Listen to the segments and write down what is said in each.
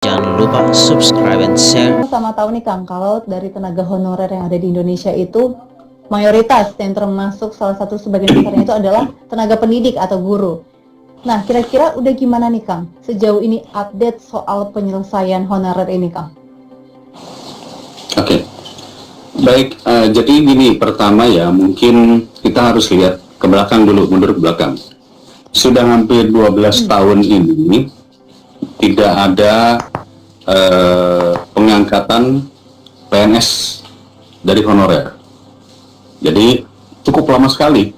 Jangan lupa subscribe and share. Sama tahu nih Kang, kalau dari tenaga honorer yang ada di Indonesia itu mayoritas yang termasuk salah satu sebagian besarnya itu adalah tenaga pendidik atau guru. Nah, kira-kira udah gimana nih Kang sejauh ini update soal penyelesaian honorer ini Kang? Oke, baik. Jadi gini, pertama ya mungkin kita harus lihat ke belakang dulu, mundur ke belakang. Sudah hampir 12 tahun ini tidak ada pengangkatan PNS dari honorer. Jadi cukup lama sekali.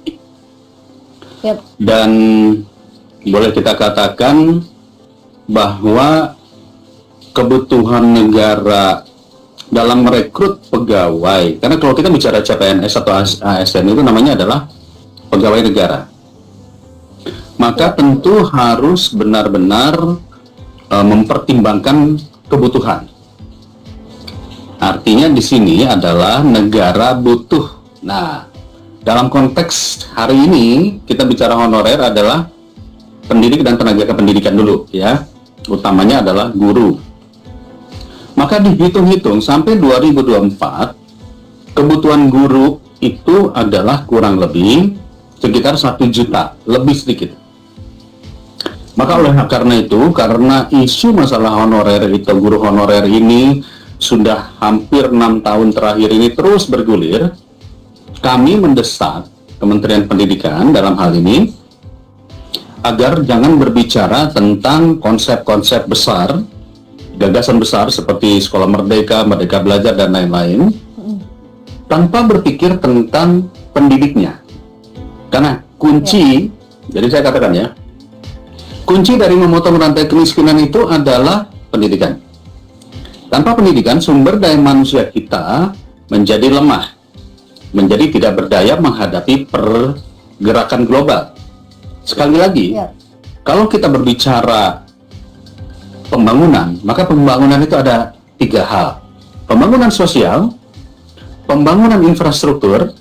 Yep. Dan boleh kita katakan bahwa kebutuhan negara dalam merekrut pegawai, karena kalau kita bicara CPNS atau ASN itu namanya adalah pegawai negara, maka tentu harus benar-benar mempertimbangkan kebutuhan. Artinya di sini adalah negara butuh. Nah, dalam konteks hari ini kita bicara honorer adalah pendidik dan tenaga kependidikan dulu ya. Utamanya adalah guru. Maka dihitung-hitung sampai 2024 kebutuhan guru itu adalah kurang lebih sekitar 1 juta, lebih sedikit. Maka oleh karena itu, karena isu masalah honorer itu, guru honorer ini sudah hampir 6 tahun terakhir ini terus bergulir, kami mendesak Kementerian Pendidikan dalam hal ini agar jangan berbicara tentang konsep-konsep besar, gagasan besar seperti Sekolah Merdeka, Merdeka Belajar, dan lain-lain, tanpa berpikir tentang pendidiknya. Karena kunci, jadi saya katakan ya, kunci dari memotong rantai kemiskinan itu adalah pendidikan. Tanpa pendidikan, sumber daya manusia kita menjadi lemah, menjadi tidak berdaya menghadapi pergerakan global. Sekali lagi, kalau kita berbicara pembangunan, maka pembangunan itu ada 3 hal. Pembangunan sosial, pembangunan infrastruktur,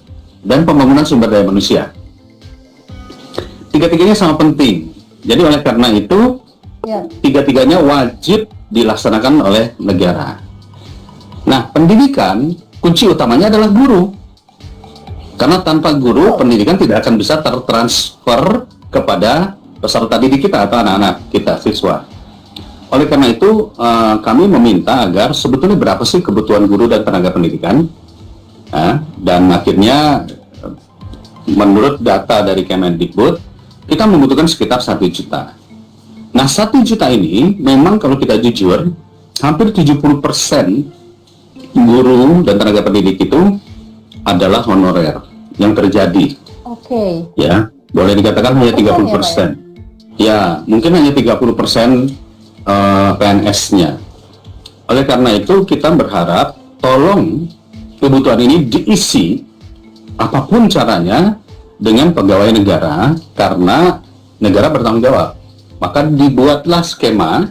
dan pembangunan sumber daya manusia. Tiga-tiganya sangat penting. Jadi oleh karena itu, tiga-tiganya wajib dilaksanakan oleh negara. Nah, pendidikan, kunci utamanya adalah guru. Karena tanpa guru, pendidikan tidak akan bisa tertransfer kepada peserta didik kita atau anak-anak kita, siswa. Oleh karena itu, kami meminta agar sebetulnya berapa sih kebutuhan guru dan tenaga pendidikan. Dan akhirnya, menurut data dari Kemendikbud, kita membutuhkan sekitar 1 juta. Nah, 1 juta ini memang kalau kita jujur, hampir 70% guru dan tenaga pendidik itu adalah honorer yang terjadi. Oke. Ya, boleh dikatakan hanya 30%. Ya, mungkin hanya 30% PNS-nya. Oleh karena itu, kita berharap tolong kebutuhan ini diisi apapun caranya dengan pegawai negara, karena negara bertanggung jawab. Maka dibuatlah skema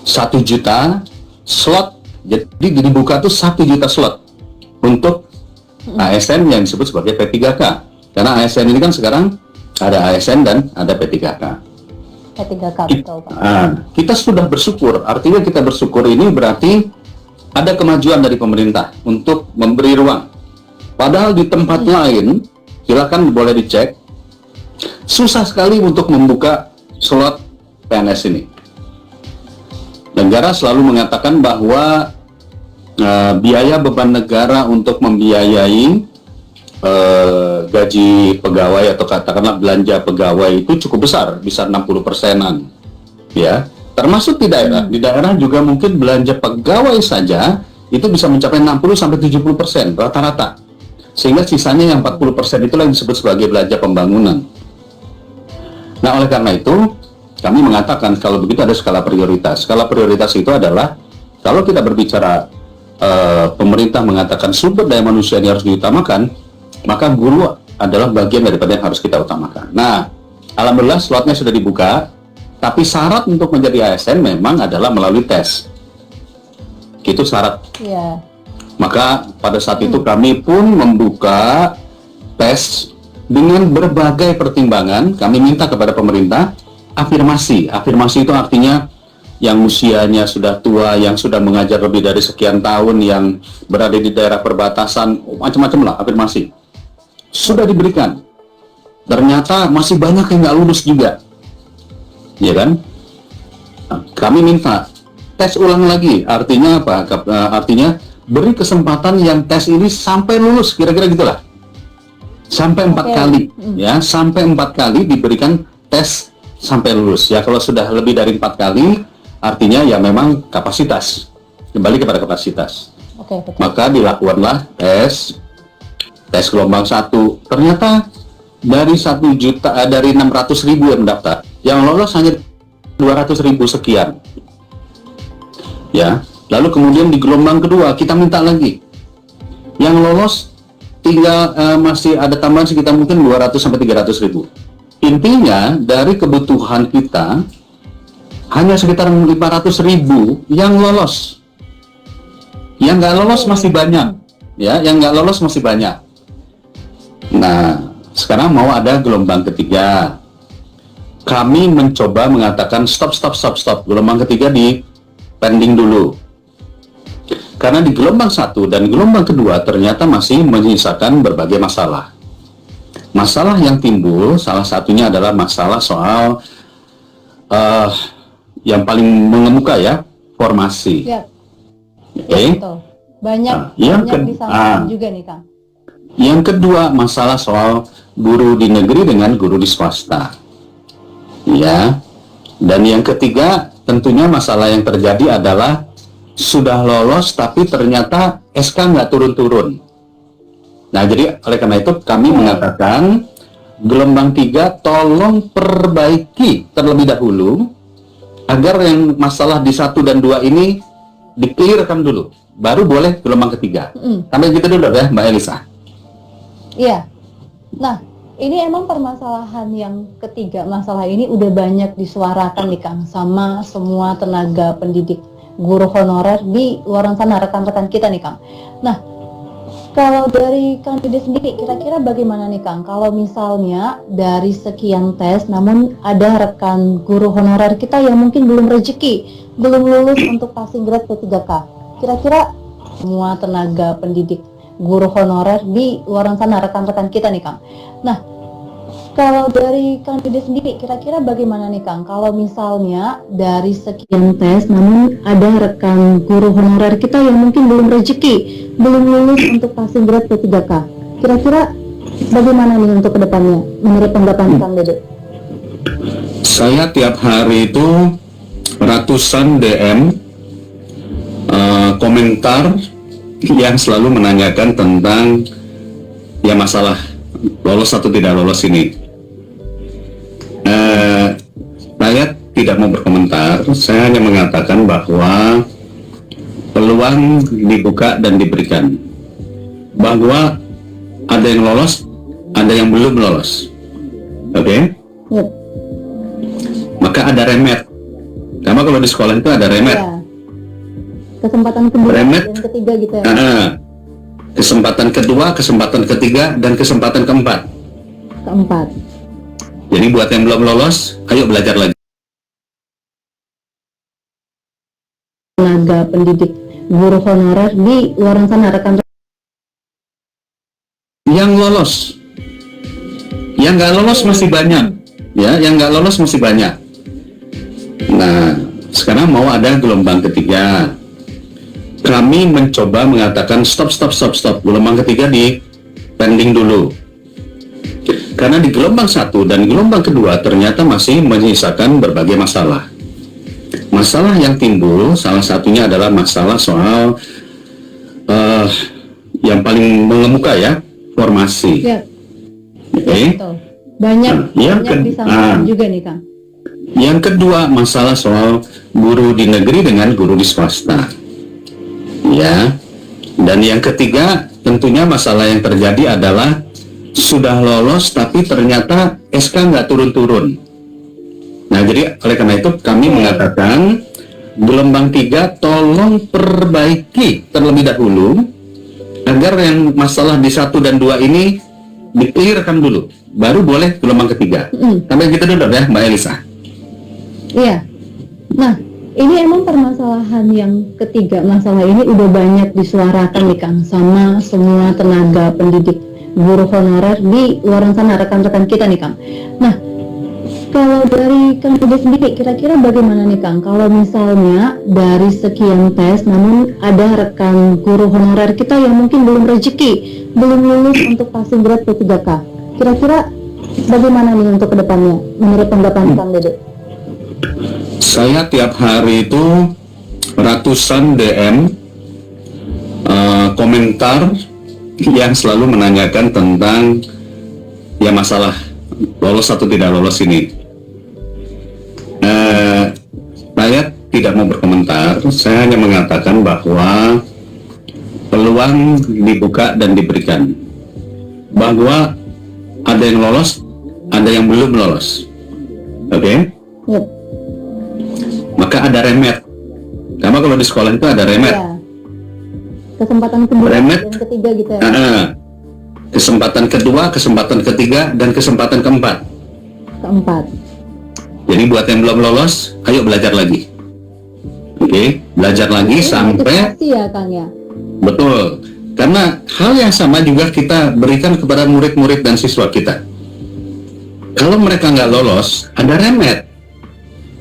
1 juta slot. Jadi dibuka tuh 1 juta slot untuk ASN yang disebut sebagai P3K. Karena ASN ini kan sekarang ada ASN dan ada P3K. P3K, betul Pak. Kita sudah bersyukur. Artinya kita bersyukur ini berarti ada kemajuan dari pemerintah untuk memberi ruang. Padahal di tempat lain, silakan boleh dicek, susah sekali untuk membuka slot PNS ini. Negara selalu mengatakan bahwa biaya beban negara untuk membiayai gaji pegawai atau katakanlah belanja pegawai itu cukup besar, bisa 60%-an. Ya, termasuk di daerah. Di daerah juga mungkin belanja pegawai saja itu bisa mencapai 60-70% rata-rata. Sehingga sisanya yang 40% itulah yang disebut sebagai belanja pembangunan. Nah, oleh karena itu, kami mengatakan kalau begitu ada skala prioritas. Skala prioritas itu adalah, kalau kita berbicara pemerintah mengatakan sumber daya manusia ini harus diutamakan, maka guru adalah bagian daripada yang harus kita utamakan. Nah, alhamdulillah slotnya sudah dibuka, tapi syarat untuk menjadi ASN memang adalah melalui tes. Itu syarat. Maka pada saat itu kami pun membuka tes dengan berbagai pertimbangan. Kami minta kepada pemerintah afirmasi. Afirmasi itu artinya yang usianya sudah tua, yang sudah mengajar lebih dari sekian tahun, yang berada di daerah perbatasan, macam-macam lah afirmasi sudah diberikan. Ternyata masih banyak yang nggak lulus juga, ya kan? Nah, kami minta tes ulang lagi. Artinya apa? Artinya beri kesempatan yang tes ini sampai lulus, kira-kira gitulah. Sampai 4 kali, ya, sampai 4 kali diberikan tes sampai lulus. Ya, kalau sudah lebih dari 4 kali, artinya ya memang kapasitas, kembali kepada kapasitas. Betul. Maka dilakukanlah tes gelombang 1. Ternyata dari 1 juta, dari 600.000 yang mendaftar, yang lolos hanya 200.000 sekian. Ya, lalu kemudian di gelombang kedua kita minta lagi. Yang lolos tinggal masih ada tambahan sekitar mungkin 200 sampai 300.000. Intinya dari kebutuhan kita hanya sekitar 500.000 yang lolos. Yang nggak lolos masih banyak, ya. Yang nggak lolos masih banyak. Nah, sekarang mau ada gelombang ketiga. Kami mencoba mengatakan stop. Gelombang ketiga di pending dulu. Karena di gelombang 1 dan gelombang kedua ternyata masih menyisakan berbagai masalah. Masalah yang timbul salah satunya adalah masalah soal yang paling mengemuka, ya, formasi. Ya. Oke. Betul. Banyak disampaikan juga nih, Kang. Yang kedua, masalah soal guru di negeri dengan guru di swasta. Ya. Dan yang ketiga, tentunya masalah yang terjadi adalah sudah lolos tapi ternyata SK nggak turun-turun. Nah, jadi oleh karena itu kami mengatakan gelombang 3 tolong perbaiki terlebih dahulu agar yang masalah di 1 dan 2 ini di-clearkan dulu, baru boleh gelombang ketiga. Sampai gitu dulu ya, Mbak Elisa. Iya. Nah, ini emang permasalahan yang ketiga, masalah ini udah banyak disuarakan nih, Kang, sama semua tenaga pendidik guru honorer di luar sana, rekan-rekan kita nih, Kang. Nah, kalau dari Kang Dede sendiri, kira-kira bagaimana nih, Kang? Kalau misalnya dari sekian tes, namun ada rekan guru honorer kita yang mungkin belum rezeki, belum lulus untuk passing grade P3K. Kira-kira semua tenaga pendidik guru honorer di luar sana, rekan-rekan kita nih, Kang. Nah, kalau dari Kang Dede sendiri, kira-kira bagaimana nih, Kang? Kalau misalnya dari sekian tes, namun ada rekan guru honorer kita yang mungkin belum rezeki, belum lulus untuk passing grade P3K. Kira-kira bagaimana nih untuk kedepannya, menurut pendapat Kang Dede? Saya tiap hari itu ratusan DM komentar yang selalu menanyakan tentang ya masalah lolos atau tidak lolos ini. Saya tidak mau berkomentar, saya hanya mengatakan bahwa peluang dibuka dan diberikan, bahwa ada yang lolos, ada yang belum lolos. Oke? Yep. Maka ada remet. Karena kalau di sekolah itu ada remet. Ya. Kesempatan kedua Remet. dan ketiga gitu ya. Kesempatan kedua, kesempatan ketiga, dan kesempatan keempat. Jadi buat yang belum lolos, ayo belajar lagi. Tenaga pendidik guru honorer di luar sana, rekan. Yang lolos, yang nggak lolos masih banyak, ya. Yang nggak lolos masih banyak. Nah, sekarang mau ada gelombang ketiga. Kami mencoba mengatakan stop. Gelombang ketiga di pending dulu. Karena di gelombang 1 dan gelombang kedua ternyata masih menyisakan berbagai masalah. Masalah yang timbul salah satunya adalah masalah soal yang paling mengemuka, ya, formasi. Ya. Oke. Banyak yang disampaikan juga nih, Kang. Yang kedua, masalah soal guru di negeri dengan guru di swasta. Ya. Dan yang ketiga, tentunya masalah yang terjadi adalah sudah lolos tapi ternyata SK nggak turun-turun. Nah, jadi oleh karena itu kami mengatakan gelombang 3 tolong perbaiki terlebih dahulu agar yang masalah di 1 dan 2 ini di-clearkan dulu, baru boleh gelombang ketiga. Sampai gitu dulu ya, Mbak Elisa. Iya. Nah, Ini emang permasalahan yang ketiga, masalah ini udah banyak disuarakan nih Kang sama semua tenaga pendidik guru honorer di luar sana, rekan-rekan kita nih Kang. Nah, kalau dari Kang Dede sendiri, kira-kira bagaimana nih Kang? Kalau misalnya dari sekian tes, namun ada rekan guru honorer kita yang mungkin belum rezeki, belum lulus untuk passing grade P3K. Kira-kira bagaimana nih untuk kedepannya, menurut tanggapan Kang Dede? Saya tiap hari itu ratusan DM komentar yang selalu menanyakan tentang ya masalah lolos atau tidak lolos ini. Saya tidak mau berkomentar, saya hanya mengatakan bahwa peluang dibuka dan diberikan, bahwa ada yang lolos, ada yang belum lolos. Oke? Yep. Maka ada remet. Karena kalau di sekolah itu ada remet. Ya. Kesempatan kedua Remet. dan ketiga gitu ya. Kesempatan kedua, kesempatan ketiga, dan kesempatan keempat. Jadi buat yang belum lolos, ayo belajar lagi. Oke, belajar lagi Ini sampai motivasi ya Kang ya. betul. Karena hal yang sama juga kita berikan kepada murid-murid dan siswa kita. Kalau mereka nggak lolos, ada remet.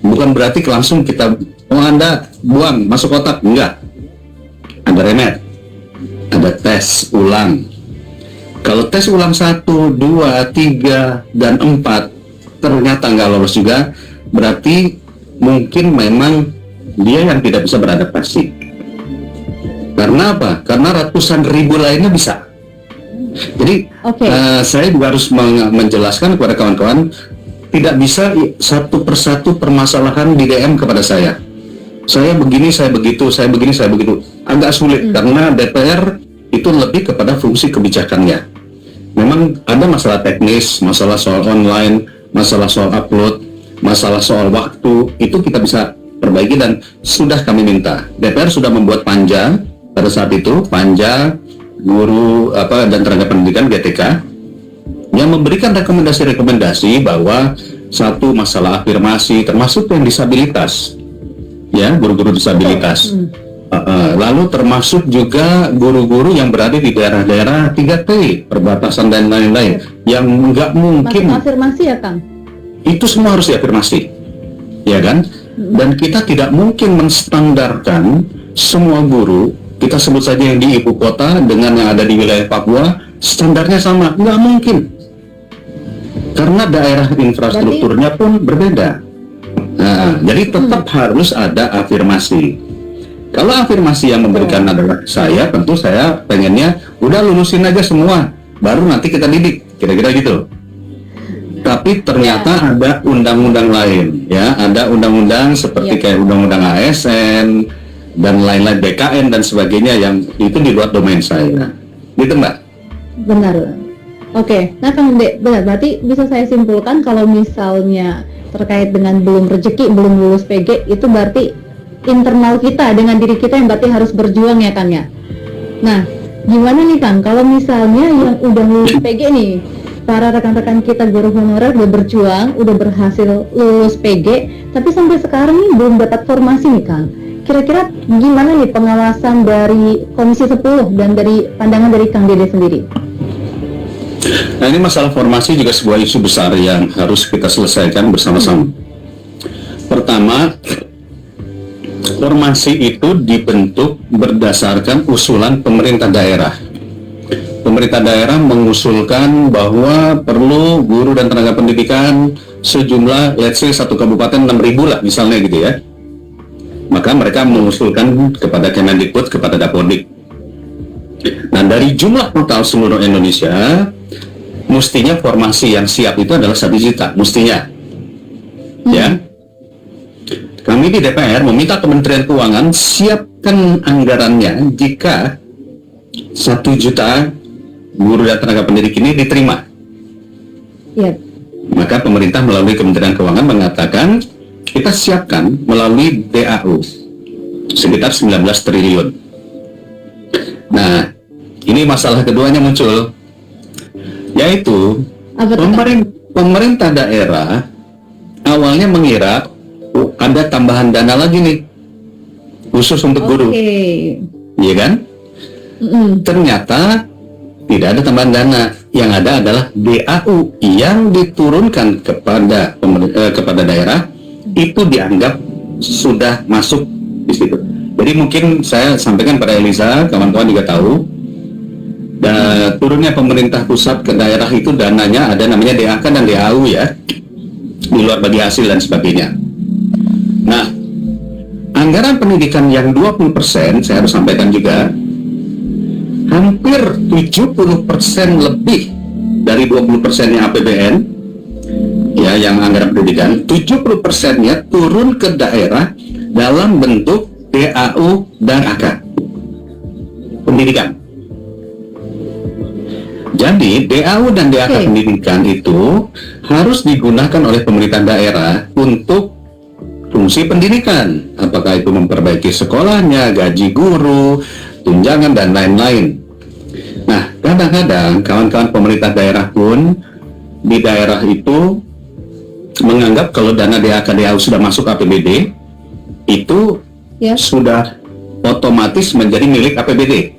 Bukan berarti langsung kita, oh Anda buang masuk kotak, enggak. Ada remet, ada tes ulang. Kalau tes ulang 1, 2, 3, dan 4 ternyata nggak lolos juga, berarti mungkin memang dia yang tidak bisa beradaptasi. Karena apa? Karena ratusan ribu lainnya bisa. Jadi saya juga harus menjelaskan kepada kawan-kawan, tidak bisa satu persatu permasalahan di DM kepada saya. Saya begini, saya begitu, saya begini, saya begitu. Agak sulit karena DPR itu lebih kepada fungsi kebijakannya. Memang ada masalah teknis, masalah soal online, masalah soal upload, masalah soal waktu, itu kita bisa perbaiki dan sudah kami minta. DPR sudah membuat panja pada saat itu, panja guru dan tenaga pendidikan GTK yang memberikan rekomendasi-rekomendasi bahwa satu masalah afirmasi termasuk yang disabilitas, ya guru-guru disabilitas. Lalu termasuk juga guru-guru yang berada di daerah-daerah 3T, perbatasan dan lain-lain, yang nggak mungkin. Masuk afirmasi ya Kang? Itu semua harus diafirmasi, ya kan? Dan kita tidak mungkin menstandarkan semua guru, kita sebut saja yang di ibu kota dengan yang ada di wilayah Papua, standarnya sama, nggak mungkin. Karena daerah infrastrukturnya pun berbeda. Nah, jadi tetap harus ada afirmasi. Kalau afirmasi yang memberikan adalah saya, tentu saya pengennya udah lulusin aja semua, baru nanti kita didik, kira-kira gitu. Tapi ternyata ada undang-undang lain, ya, ada undang-undang seperti kayak undang-undang ASN dan lain-lain, BKN dan sebagainya yang itu di luar domain saya, gitu Mbak. Benar. Oke, nah Kang Dede, benar, berarti bisa saya simpulkan kalau misalnya terkait dengan belum rezeki, belum lulus PG, itu berarti internal kita dengan diri kita yang berarti harus berjuang ya Kang ya. Nah, gimana nih Kang kalau misalnya yang udah lulus PG nih, para rekan-rekan kita guru honorer udah berjuang, udah berhasil lulus PG, tapi sampai sekarang nih belum dapat formasi nih Kang. Kira-kira gimana nih pengawasan dari Komisi 10 dan dari pandangan dari Kang Dede sendiri? Nah, ini masalah formasi juga sebuah isu besar yang harus kita selesaikan bersama-sama. Pertama, formasi itu dibentuk berdasarkan usulan pemerintah daerah. Pemerintah daerah mengusulkan bahwa perlu guru dan tenaga pendidikan sejumlah, let's say satu kabupaten 6.000 lah misalnya gitu ya. Maka mereka mengusulkan kepada Kemendikbud, kepada Dapodik. Nah, dari jumlah total seluruh Indonesia, mestinya formasi yang siap itu adalah 1 juta, mestinya. Ya. Kami di DPR meminta Kementerian Keuangan siapkan anggarannya jika 1 juta guru dan tenaga pendidik ini diterima. Maka pemerintah melalui Kementerian Keuangan mengatakan kita siapkan melalui DAU sekitar 19 triliun. Nah, ini masalah keduanya muncul, yaitu pemerintah daerah awalnya mengira ada tambahan dana lagi nih khusus untuk guru, iya kan? Ternyata tidak ada tambahan dana, yang ada adalah DAU yang diturunkan kepada daerah, itu dianggap sudah masuk di situ. Jadi mungkin saya sampaikan pada Elisa, kawan-kawan juga tahu, turunnya pemerintah pusat ke daerah itu dananya ada namanya DAK dan DAU ya, di luar bagi hasil dan sebagainya. Nah, anggaran pendidikan yang 20%, saya harus sampaikan juga, hampir 70% lebih dari 20%-nya APBN, ya, yang anggaran pendidikan, 70%-nya turun ke daerah dalam bentuk DAU dan AK pendidikan. Jadi DAU dan DAK pendidikan itu harus digunakan oleh pemerintah daerah untuk fungsi pendidikan, apakah itu memperbaiki sekolahnya, gaji guru, tunjangan, dan lain-lain. Nah, kadang-kadang kawan-kawan pemerintah daerah pun di daerah itu menganggap kalau dana DAK DAU sudah masuk APBD, itu sudah otomatis menjadi milik APBD.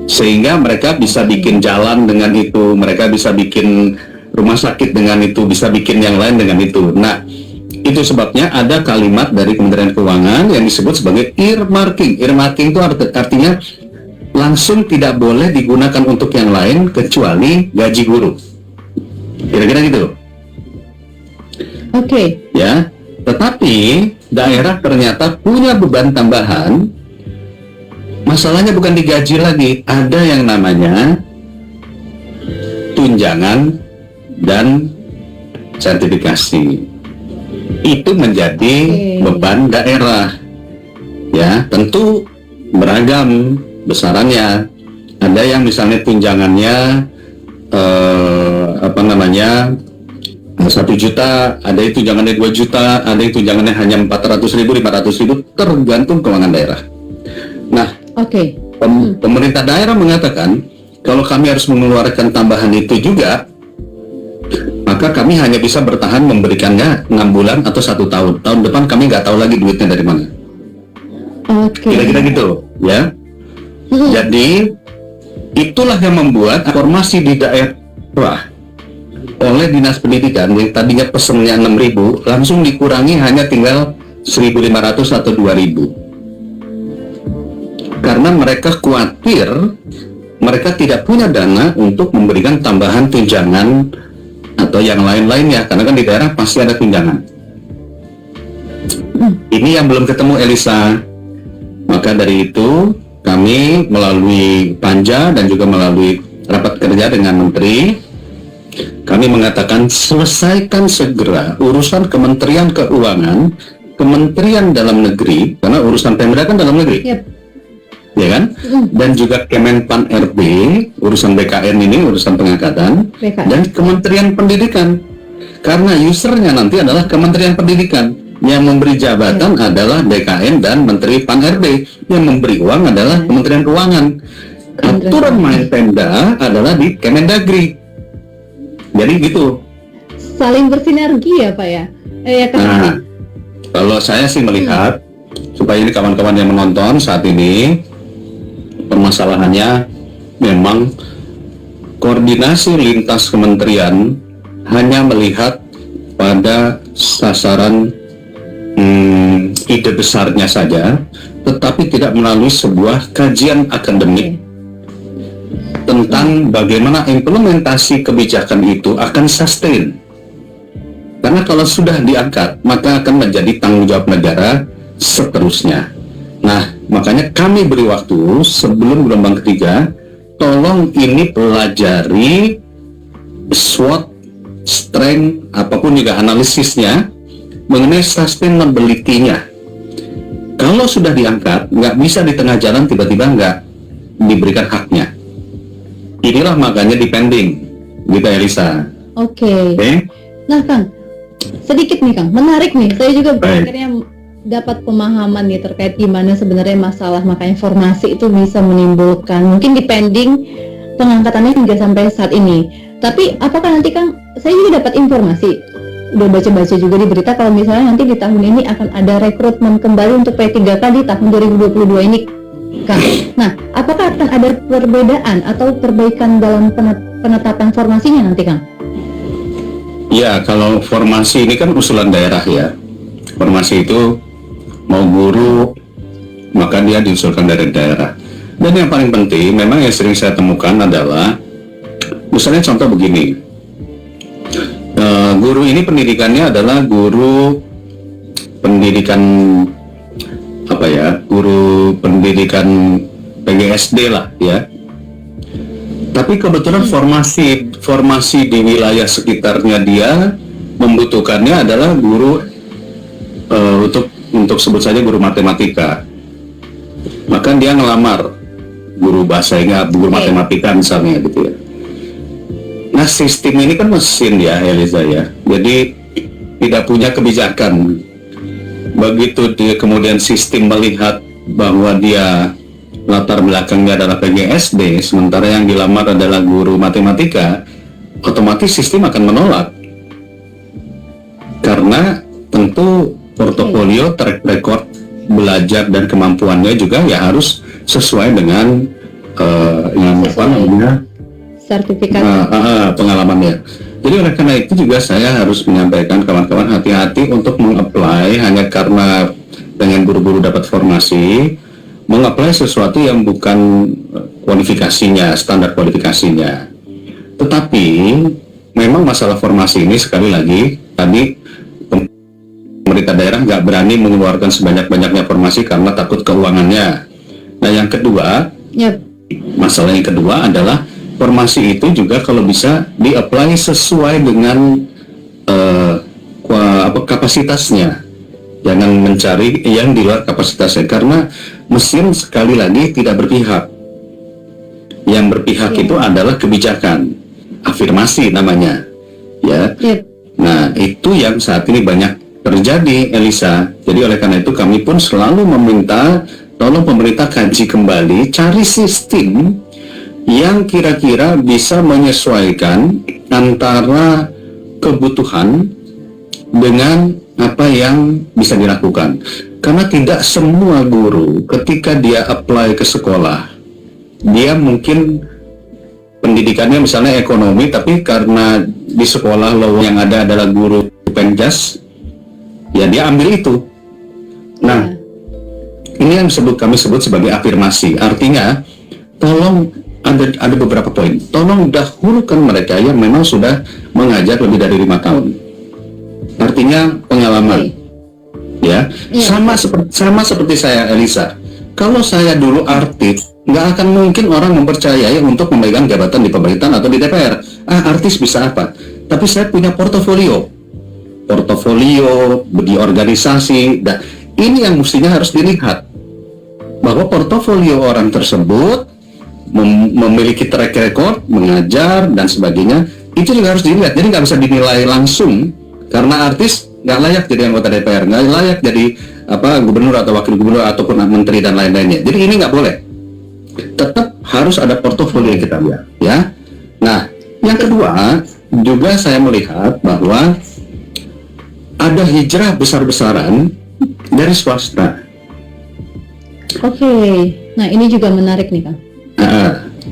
Sehingga mereka bisa bikin jalan dengan itu, mereka bisa bikin rumah sakit dengan itu, bisa bikin yang lain dengan itu. Nah, itu sebabnya ada kalimat dari Kementerian Keuangan yang disebut sebagai earmarking. Earmarking itu artinya langsung tidak boleh digunakan untuk yang lain kecuali gaji guru. Kira-kira gitu. Ya, tetapi daerah ternyata punya beban tambahan. Masalahnya bukan digaji lagi, ada yang namanya tunjangan dan sertifikasi. Itu menjadi beban daerah. Ya, tentu beragam besarannya. Ada yang misalnya tunjangannya 1 juta, ada yang tunjangannya 2 juta, ada yang tunjangannya hanya 400.000, 500.000, tergantung keuangan daerah. Nah, pemerintah daerah mengatakan kalau kami harus mengeluarkan tambahan itu juga, maka kami hanya bisa bertahan memberikannya 6 bulan atau 1 tahun. Tahun depan kami nggak tahu lagi duitnya dari mana. Kira-kira gitu, ya. Jadi itulah yang membuat informasi di daerah oleh Dinas Pendidikan yang tadinya pesennya 6.000 langsung dikurangi hanya tinggal 1.500 atau 2.000, karena mereka khawatir mereka tidak punya dana untuk memberikan tambahan tunjangan atau yang lain-lainnya, karena kan di daerah pasti ada tunjangan. Ini yang belum ketemu, Elisa. Maka dari itu kami melalui Panja dan juga melalui rapat kerja dengan Menteri, kami mengatakan selesaikan segera urusan Kementerian Keuangan, Kementerian Dalam Negeri, karena urusan Pemda kan dalam negeri, ya kan? Dan juga Kemenpan RB, urusan BKN ini, urusan pengangkatan, dan Kementerian Pendidikan, karena usernya nanti adalah Kementerian Pendidikan, yang memberi jabatan adalah BKN dan Menteri Pan RB, yang memberi uang adalah Kementerian Keuangan. Aturan main Pemda adalah di Kemendagri. Jadi gitu. Saling bersinergi ya Pak ya? Nah, kalau saya sih melihat, supaya ini kawan-kawan yang menonton saat ini, permasalahannya memang koordinasi lintas kementerian hanya melihat pada sasaran ide besarnya saja, tetapi tidak melalui sebuah kajian akademik tentang bagaimana implementasi kebijakan itu akan sustain. Karena kalau sudah diangkat, maka akan menjadi tanggung jawab negara seterusnya. Nah, makanya kami beri waktu sebelum gelombang ketiga, tolong ini pelajari SWOT, strength, apapun juga analisisnya, mengenai sustainability-nya. Kalau sudah diangkat, nggak bisa di tengah jalan tiba-tiba nggak diberikan haknya. Inilah makanya depending, gitu Elisa. Oke. Nah Kang, sedikit nih Kang, menarik nih. Saya juga akhirnya dapat pemahaman nih terkait gimana sebenarnya masalah, makanya formasi itu bisa menimbulkan mungkin depending pengangkatannya hingga sampai saat ini. Tapi apakah nanti Kang, saya juga dapat informasi udah baca-baca juga di berita kalau misalnya nanti di tahun ini akan ada rekrutmen kembali untuk P3K di tahun 2022 ini, Kang. Nah, apakah akan ada perbedaan atau perbaikan dalam penetapan formasinya nanti, Kang? Ya, kalau formasi ini kan usulan daerah ya. Formasi itu mau guru, maka dia diusulkan dari daerah. Dan yang paling penting, memang yang sering saya temukan adalah, misalnya contoh begini, guru ini pendidikannya adalah guru pendidikan apa ya, guru pendidikan PGSD lah ya. Tapi kebetulan formasi di wilayah sekitarnya dia membutuhkannya adalah guru untuk sebut saja guru matematika. Maka dia ngelamar guru bahasa Inggris, guru matematika misalnya gitu ya. Nah, sistem ini kan mesin ya, Eliza ya. Jadi tidak punya kebijakan. Begitu dia kemudian sistem melihat bahwa dia latar belakangnya adalah PGSD, sementara yang dilamar adalah guru matematika, otomatis sistem akan menolak. Karena tentu portofolio, track record belajar dan kemampuannya juga ya harus sesuai dengan yang apa namanya, sertifikat pengalamannya. Jadi oleh karena itu juga saya harus menyampaikan kawan-kawan hati-hati untuk meng-apply hanya karena pengen buru-buru dapat formasi, meng-apply sesuatu yang bukan kualifikasinya, standar kualifikasinya. Tetapi memang masalah formasi ini sekali lagi tadi pemerintah daerah nggak berani mengeluarkan sebanyak-banyaknya formasi karena takut keuangannya. Nah, yang kedua, masalah yang kedua adalah formasi itu juga kalau bisa di-apply sesuai dengan kapasitasnya. Jangan mencari yang di luar kapasitasnya, karena mesin sekali lagi tidak berpihak. Yang berpihak itu adalah kebijakan, afirmasi namanya, ya. Nah, itu yang saat ini banyak terjadi, Elisa. Jadi oleh karena itu kami pun selalu meminta tolong pemerintah kaji kembali, cari sistem yang kira-kira bisa menyesuaikan antara kebutuhan dengan apa yang bisa dilakukan. Karena tidak semua guru ketika dia apply ke sekolah, dia mungkin pendidikannya misalnya ekonomi, tapi karena di sekolah yang ada adalah guru penjas, ya dia ambil itu. Nah, ini yang kami sebut sebagai afirmasi. Artinya, tolong ada beberapa poin. Tolong dahulukan mereka yang memang sudah mengajar lebih dari 5 tahun. Artinya pengalaman, ya. Sama seperti saya, Elisa. Kalau saya dulu artis, nggak akan mungkin orang mempercayai untuk memegang jabatan di pemerintahan atau di DPR. Artis bisa apa? Tapi saya punya portofolio di organisasi. Dan ini yang mestinya harus dilihat, bahwa portofolio orang tersebut memiliki track record, mengajar, dan sebagainya. Itu juga harus dilihat. Jadi nggak bisa dinilai langsung, karena artis nggak layak jadi anggota DPR, nggak layak jadi gubernur atau wakil gubernur ataupun menteri dan lain-lainnya. Jadi ini nggak boleh. Tetap harus ada portofolio yang kita lihat, ya. Nah, yang kedua juga saya melihat bahwa ada hijrah besar-besaran dari swasta. Oke. Nah, ini juga menarik nih, Kang.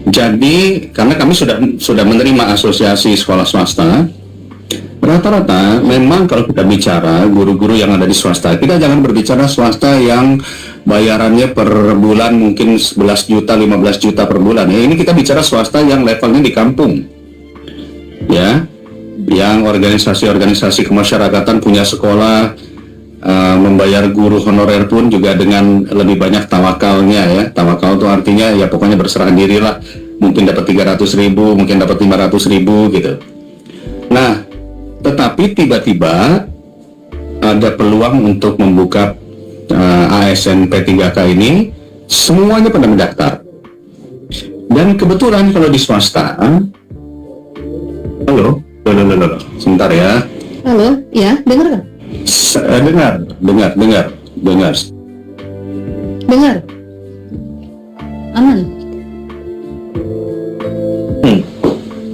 Jadi karena kami sudah menerima asosiasi sekolah swasta, rata-rata memang kalau kita bicara guru-guru yang ada di swasta, kita jangan berbicara swasta yang bayarannya per bulan mungkin 11 juta, 15 juta per bulan ya. Ini kita bicara swasta yang levelnya di kampung, ya, yang organisasi-organisasi kemasyarakatan punya sekolah, membayar guru honorer pun juga dengan lebih banyak tawakalnya ya. Tawakal itu artinya ya pokoknya berserah diri lah, mungkin dapat 300.000, mungkin dapat 500.000 gitu. Nah, tetapi tiba-tiba ada peluang untuk membuka ASN P3K ini, semuanya pada mendaftar. Dan kebetulan kalau di swasta, halo, sebentar ya. Halo, ya, dengar kan? Dengar. Dengar. Aman.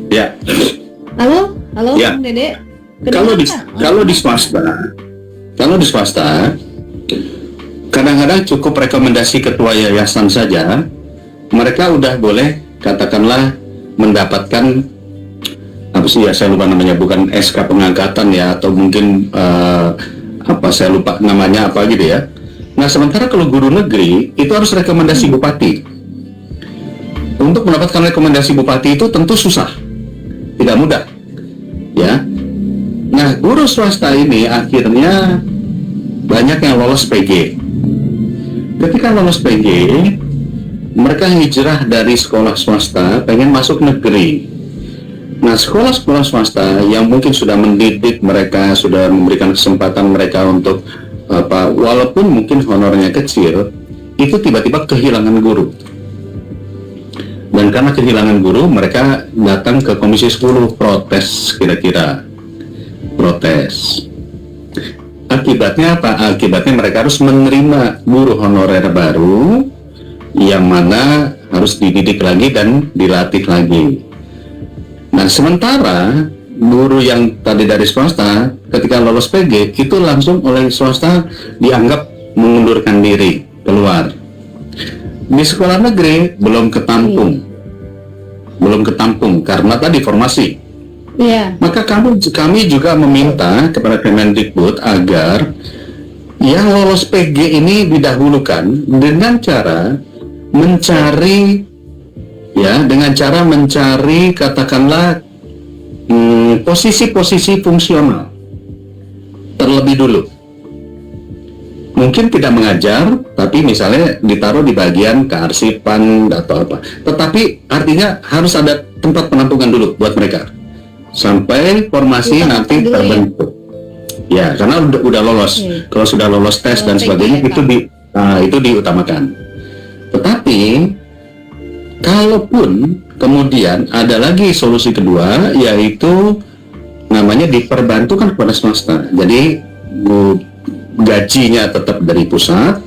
Ya. Halo, Ya. Kang Dede. Kalau di swasta, kadang-kadang cukup rekomendasi ketua yayasan saja, mereka udah boleh katakanlah mendapatkan apa sih ya, saya lupa namanya, bukan SK pengangkatan ya, atau mungkin saya lupa namanya apa gitu ya. Nah, sementara kalau guru negeri itu harus rekomendasi bupati. Untuk mendapatkan rekomendasi bupati itu tentu susah, tidak mudah ya. Nah, guru swasta ini akhirnya banyak yang lolos PG. Ketika lolos PG, mereka hijrah dari sekolah swasta pengen masuk negeri. Nah, sekolah-sekolah swasta yang mungkin sudah mendidik mereka, sudah memberikan kesempatan mereka untuk walaupun mungkin honornya kecil, itu tiba-tiba kehilangan guru. Dan karena kehilangan guru, mereka datang ke Komisi 10 protes, protes. Akibatnya apa? Akibatnya mereka harus menerima guru honorer baru yang mana harus dididik lagi dan dilatih lagi. Nah, sementara guru yang tadi dari swasta ketika lolos PG itu langsung oleh swasta dianggap mengundurkan diri, keluar. Di sekolah negeri belum ketampung karena tadi formasi. Iya. Maka kami juga meminta kepada Kemendikbud agar yang lolos PG ini didahulukan dengan cara mencari katakanlah posisi-posisi fungsional terlebih dulu. Mungkin tidak mengajar, tapi misalnya ditaruh di bagian kearsipan atau apa. Tetapi artinya harus ada tempat penampungan dulu buat mereka sampai formasi nanti terbentuk. Ya, karena udah lolos. Kalau sudah lolos tes dan sebagainya itu diutamakan. Tetapi kalaupun kemudian ada lagi solusi kedua, yaitu namanya diperbantukan kepada swasta. Jadi gajinya tetap dari pusat,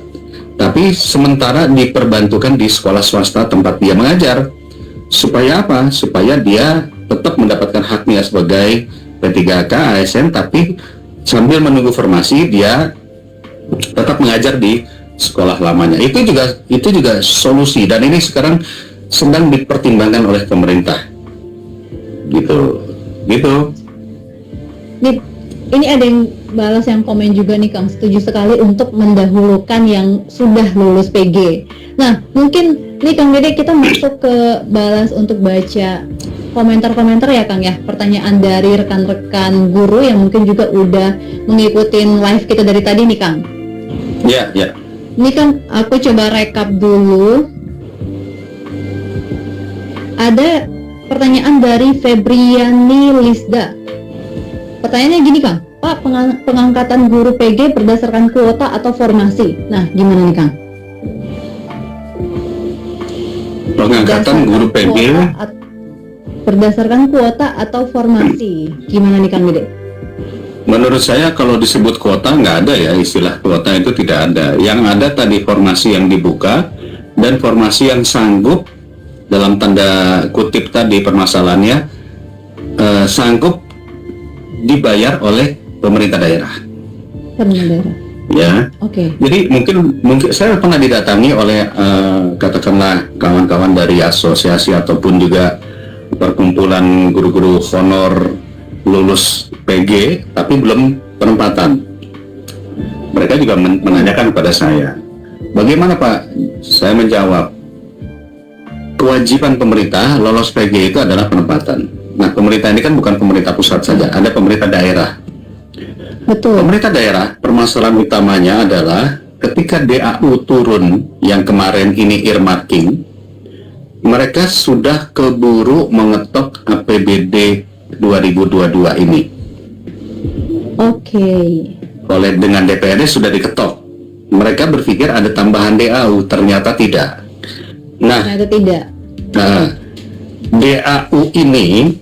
tapi sementara diperbantukan di sekolah swasta tempat dia mengajar. Supaya apa? Supaya dia tetap mendapatkan haknya sebagai P3K, ASN, tapi sambil menunggu formasi dia tetap mengajar di sekolah lamanya. Itu juga solusi, dan ini sekarang sedang dipertimbangkan oleh pemerintah. Gitu. Ini ada yang balas yang komen juga nih Kang, setuju sekali untuk mendahulukan yang sudah lulus PG. Nah, mungkin nih Kang Dede kita masuk ke balas untuk baca komentar-komentar ya Kang ya, pertanyaan dari rekan-rekan guru yang mungkin juga udah mengikutin live kita dari tadi nih Kang. Ya. Ini kan aku coba rekap dulu. Ada pertanyaan dari Febriani Lisda. Pertanyaannya gini Kang, Pak, pengangkatan guru PG berdasarkan kuota atau formasi? Nah, gimana nih Kang? Pengangkatan guru PG berdasarkan kuota atau formasi? Gimana nih Kang Dede? Menurut saya kalau disebut kuota nggak ada ya, istilah kuota itu tidak ada. Yang ada tadi formasi yang dibuka dan formasi yang sanggup, dalam tanda kutip tadi permasalahannya, sanggup dibayar oleh pemerintah daerah. Ya. Oke. Jadi mungkin saya pernah didatangi oleh katakanlah kawan-kawan dari asosiasi ataupun juga perkumpulan guru-guru honor lulus PG tapi belum penempatan. Mereka juga menanyakan kepada saya, bagaimana Pak? Saya menjawab, kewajiban pemerintah lolos PG itu adalah penempatan. Nah, pemerintah ini kan bukan pemerintah pusat saja, ada pemerintah daerah. Betul. Pemerintah daerah, permasalahan utamanya adalah ketika DAU turun yang kemarin ini earmarking, mereka sudah keburu mengetok APBD 2022 ini. Oke. Oleh dengan DPRD sudah diketok. Mereka berpikir ada tambahan DAU, ternyata tidak. Nah, DAU ini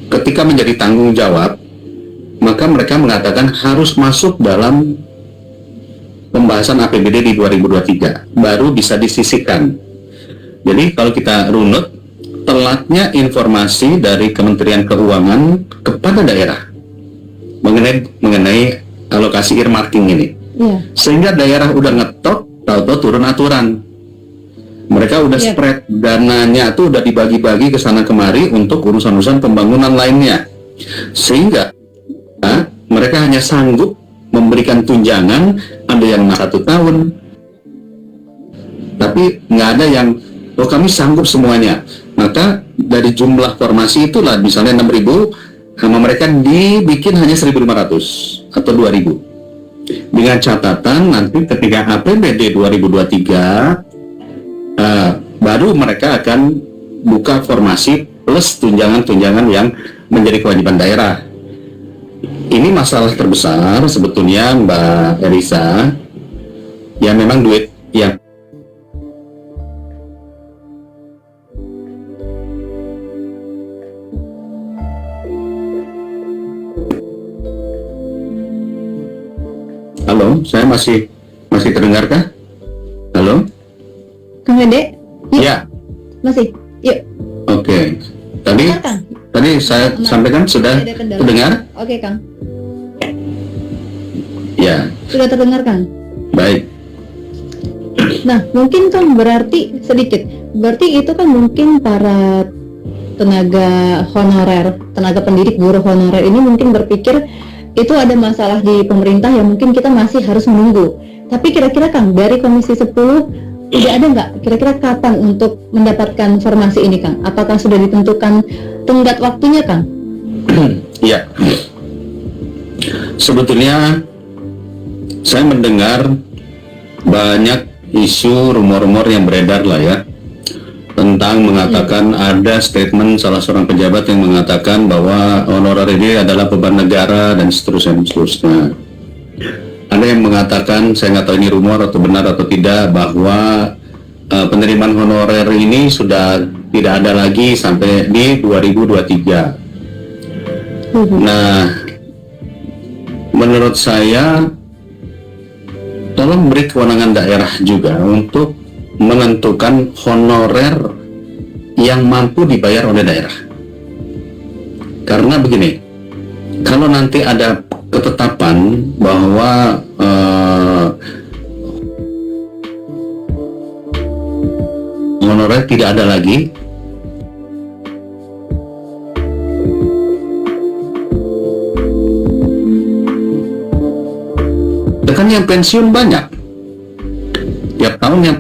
ketika menjadi tanggung jawab, maka mereka mengatakan harus masuk dalam pembahasan APBD di 2023 baru bisa disisihkan. Jadi kalau kita runut, telatnya informasi dari Kementerian Keuangan kepada daerah mengenai alokasi earmarking ini. Iya. Sehingga daerah udah ngetok, tahu-tahu turun aturan. Mereka udah Iya. spread dananya tuh udah dibagi-bagi ke sana kemari untuk urusan-urusan pembangunan lainnya. Sehingga mereka hanya sanggup memberikan tunjangan, ada yang 1 tahun, tapi nggak ada yang, oh kami sanggup semuanya. Maka dari jumlah formasi itulah, misalnya 6.000, sama mereka dibikin hanya 1.500 atau 2.000. Dengan catatan nanti ketika APBD 2023, baru mereka akan buka formasi plus tunjangan-tunjangan yang menjadi kewajiban daerah. Ini masalah terbesar sebetulnya Mbak Elisa, ya memang duit yang Halo, saya masih terdengarkah? Halo? Kang Dede? Yuk, Ya, masih. Yuk. oke. Tadi Dengar, Kang. saya Aman. sampaikan sudah Tidak ada kendala. terdengar? Oke, Kang. Ya, Sudah terdengar, Kang? baik. Nah, mungkin kan berarti sedikit. Berarti itu kan mungkin para tenaga honorer, tenaga pendidik guru honorer ini mungkin berpikir itu ada masalah di pemerintah yang mungkin kita masih harus menunggu. Tapi kira-kira Kang, dari Komisi 10 udah ada nggak kira-kira kapan untuk mendapatkan formasi ini, Kang? Apakah sudah ditentukan tenggat waktunya, Kang? Ya, sebetulnya saya mendengar banyak isu rumor-rumor yang beredar lah ya, tentang mengatakan ada statement salah seorang pejabat yang mengatakan bahwa honorer ini adalah beban negara dan seterusnya. Ada yang mengatakan, saya nggak tahu ini rumor atau benar atau tidak, bahwa penerimaan honorer ini sudah tidak ada lagi sampai di 2023. Nah, menurut saya tolong beri kewenangan daerah juga untuk menentukan honorer yang mampu dibayar oleh daerah. Karena begini, kalau nanti ada ketetapan bahwa honorer tidak ada lagi, kan yang pensiun banyak tiap tahun yang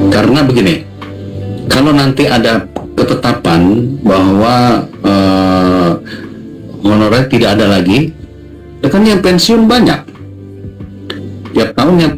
karena begini, kalau nanti ada ketetapan bahwa honorer tidak ada lagi, kan yang pensiun banyak tiap tahun yang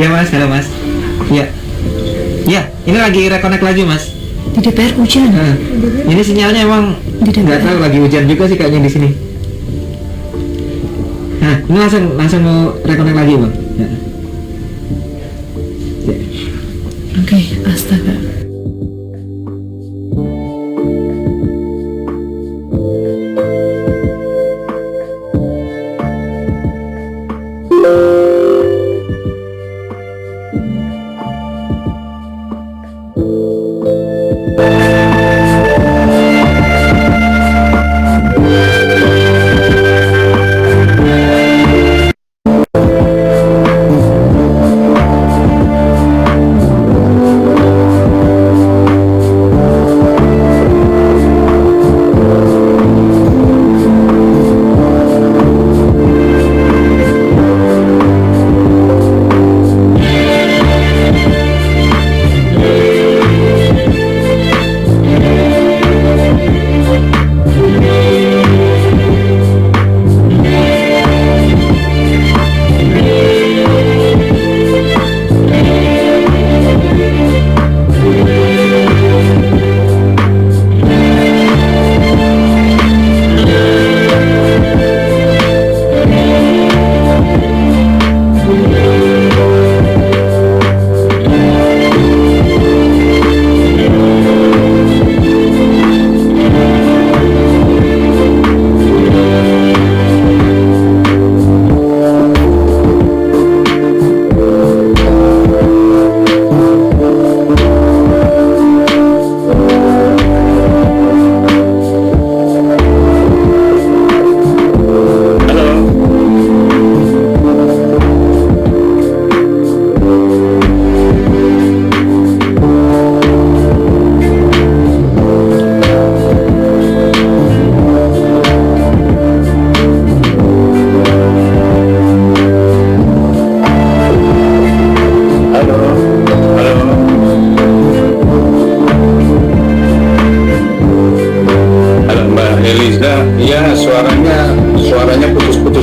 Ya mas, halo mas. Ya, ya, ini lagi reconnect lagi mas. Di DPR hujan. Nah, ini sinyalnya emang nggak tahu, lagi hujan juga sih kayaknya di sini. Nah, ini langsung mau reconnect lagi bang. Ya. Oke, astaga.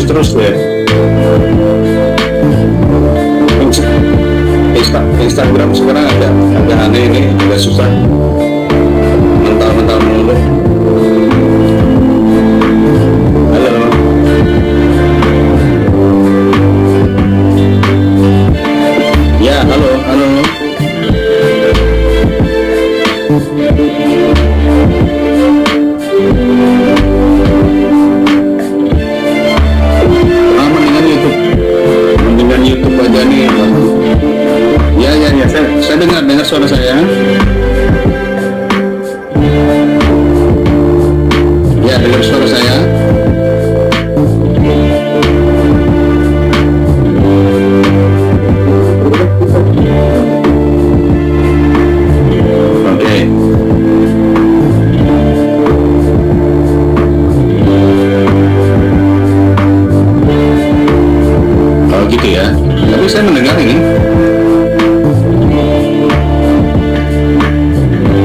terus deh. Instagram sekarang agak aneh ini, agak susah. Mental mulu. Halo. Ya, halo. Mendingan YouTube aja nih. Ya, saya dengar suara saya. Ya, dengar suara saya. Oke. Oh gitu ya. Tapi saya mendengar ini.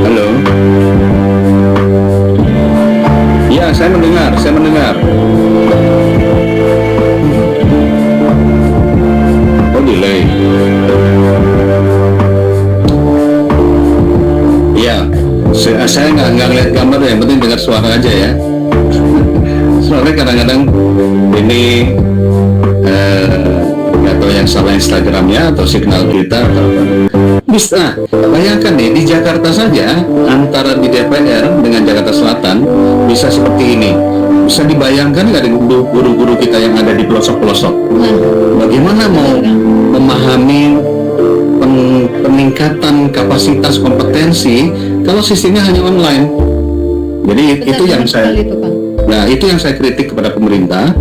Halo. Ya, saya mendengar. Oh, delay. Ya, saya nggak lihat gambar, yang penting dengar suara aja ya. Soalnya kadang-kadang ini nggak tahu yang salah Instagramnya atau signal kita atau apa. Bisa bayangkan nih, di Jakarta saja antara di DPR dengan Jakarta Selatan bisa seperti ini. Bisa dibayangkan nggak guru-guru kita yang ada di pelosok-pelosok? Bagaimana mau memahami peningkatan kapasitas kompetensi kalau sistemnya hanya online? Jadi itu yang saya itu yang saya kritik kepada pemerintah.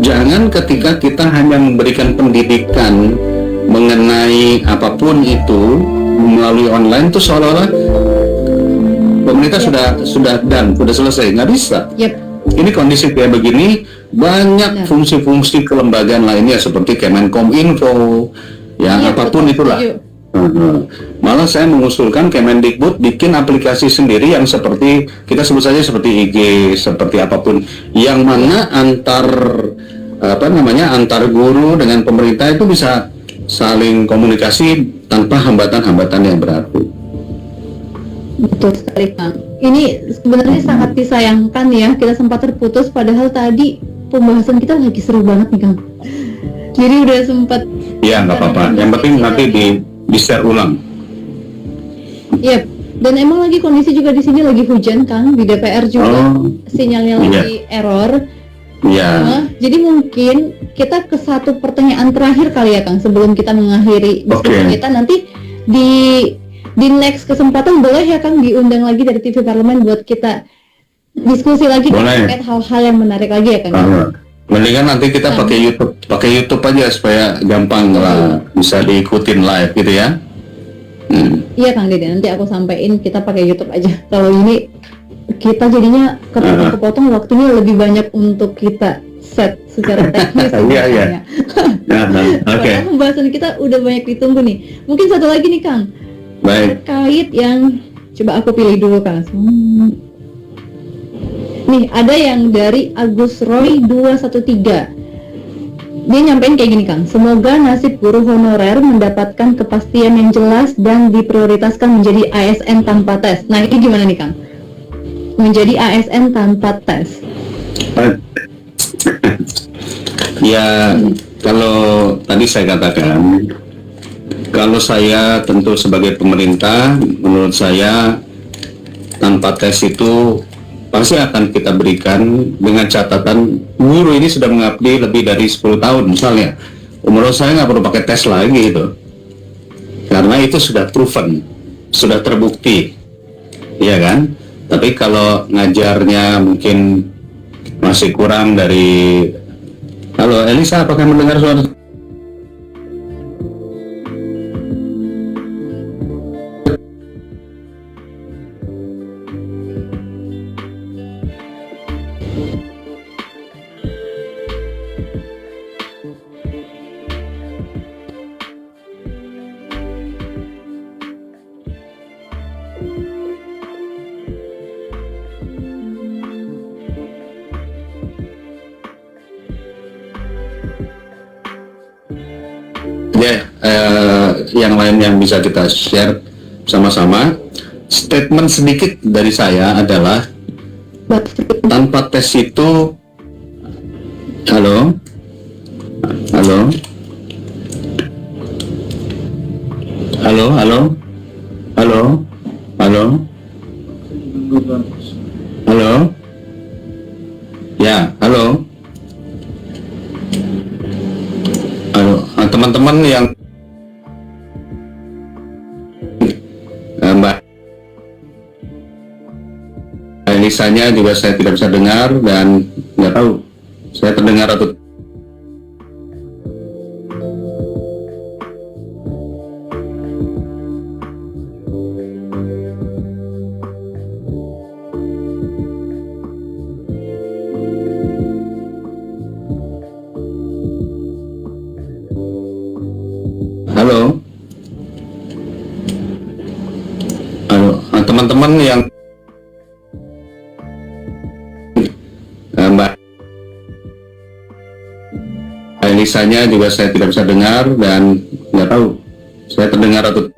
Jangan ketika kita hanya memberikan pendidikan mengenai apapun itu melalui online itu seolah-olah pemerintah sudah selesai. Nggak bisa. Ini kondisi kayak begini, banyak fungsi-fungsi kelembagaan lainnya seperti Kemenkominfo, apapun itulah. Malah saya mengusulkan Kemendikbud bikin aplikasi sendiri yang seperti kita sebut saja seperti IG, seperti apapun, yang mana antar guru dengan pemerintah itu bisa saling komunikasi tanpa hambatan-hambatan yang berarti. Betul sekali, Kang. Ini sebenarnya sangat disayangkan ya, kita sempat terputus padahal tadi pembahasan kita lagi seru banget nih, Kang. Jadi udah sempat. Ya, nggak apa-apa. Yang penting nanti di-share ulang. Iya, dan emang lagi kondisi juga di sini lagi hujan, Kang, di DPR juga sinyalnya lagi error. Iya. Jadi mungkin kita ke satu pertanyaan terakhir kali ya, Kang, sebelum kita mengakhiri diskusi kita. Nanti di next kesempatan boleh ya, Kang, diundang lagi dari TV Parlemen buat kita diskusi lagi terkait hal-hal yang menarik lagi ya, Kang. Mendingan nanti kita pakai YouTube aja supaya gampang lah, bisa diikutin live gitu ya. Iya, Kang Dede, nanti aku sampaikan kita pakai YouTube aja. Kalau ini kita jadinya kepotong waktunya lebih banyak untuk kita set secara teknis. Iya. Oke. Pembahasan kita udah banyak ditunggu nih. Mungkin satu lagi nih, Kang. Baik. Terkait yang coba aku pilih dulu, Kang. Nih, ada yang dari Agus Roy 213. Dia nyampein kayak gini, Kang. Semoga nasib guru honorer mendapatkan kepastian yang jelas dan diprioritaskan menjadi ASN tanpa tes. Nah, ini gimana nih, Kang? Menjadi ASN tanpa tes. Ya, kalau tadi saya katakan, kalau saya tentu sebagai pemerintah, menurut saya tanpa tes itu pasti akan kita berikan dengan catatan guru ini sudah mengabdi lebih dari 10 tahun misalnya. Menurut saya nggak perlu pakai tes lagi itu, karena itu sudah proven, sudah terbukti, ya kan? Tapi kalau ngajarnya mungkin masih kurang dari. Halo Elisa, apakah mendengar suara? yang lain yang bisa kita share sama-sama. Statement sedikit dari saya adalah tanpa tes itu, halo, halo, halo, halo, halo, halo, halo, ya, halo, halo, teman-teman yang Mbak Elisanya juga saya tidak bisa dengar dan nggak tahu saya terdengar atau halo, halo, teman-teman yang Mbak Elisanya juga saya tidak bisa dengar dan nggak tahu saya terdengar atau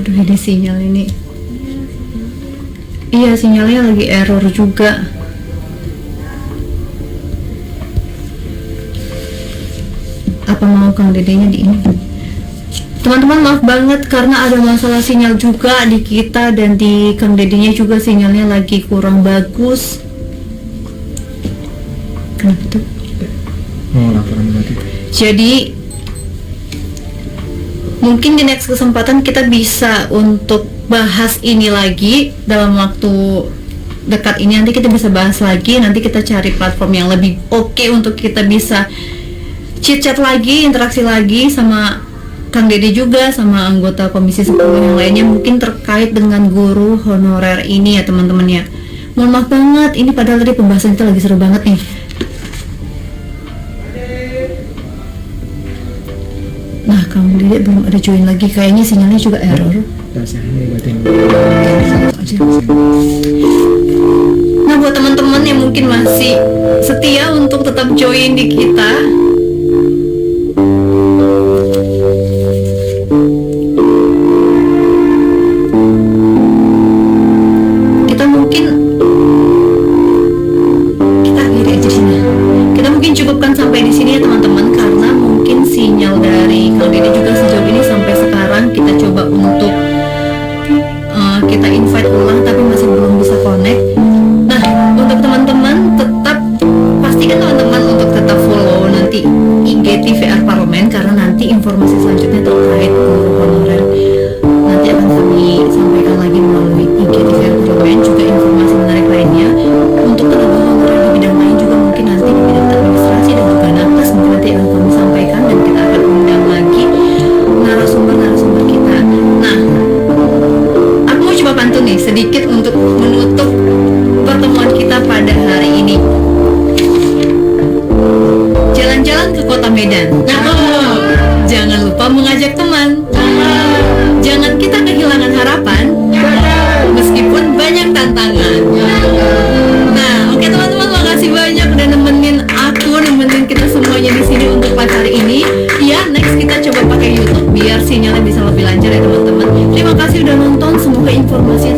Aduh, ini sinyal ini. Iya, sinyalnya lagi error juga. Apa mau Kang Dedenya di ini? Teman-teman maaf banget karena ada masalah sinyal juga di kita dan di Kang Dedenya juga sinyalnya lagi kurang bagus. Kenapa tuh? Mau laporan lagi. Jadi mungkin di next kesempatan kita bisa untuk bahas ini lagi dalam waktu dekat ini. Nanti kita bisa bahas lagi, nanti kita cari platform yang lebih oke untuk kita bisa chit-chat lagi, interaksi lagi sama Kang Dede juga, sama anggota Komisi 10 yang lainnya mungkin terkait dengan guru honorer ini ya teman-teman ya. Mohon maaf banget, ini padahal tadi pembahasan kita lagi seru banget nih. Nah, Kang Dede belum ada join lagi, kayaknya sinyalnya juga error. Nah, buat teman-teman yang mungkin masih setia untuk tetap join di kita, kita mungkin kita akhiri aja sini. Kita mungkin cukupkan sampai di sini ya teman-teman, karena mungkin sinyal dari Kang Dede juga sejauh ini sampai sekarang kita coba untuk kita invite ulang tapi masih belum bisa connect. Nah, untuk teman-teman tetap pastikan teman-teman untuk tetap follow nanti IG TVR Parlemen, karena nanti informasi selanjutnya terkait guru honorer nanti akan kami sampaikan lagi melalui IG TVR Parlemen, juga informasi menarik lainnya untuk tenaga honorer di bidang lain juga mungkin nanti di bidang administrasi dan juga nakes mungkin nanti akan kami sampaikan dan kita akan undang lagi narasumber kita. Nah, aku mau coba pantun nih sedikit untuk menutup pertemuan kita pada hari ini. Jalan-jalan ke kota Medan. Jangan lupa mengajak teman. Jangan kita kehilangan harapan meskipun banyak tantangan. Nah, oke teman-teman, makasih banyak udah nemenin aku, nemenin kita semuanya di sini untuk live hari ini. Ya, next kita coba pakai YouTube biar sinyalnya bisa lebih lancar ya teman-teman. Terima kasih udah nonton, semoga informasi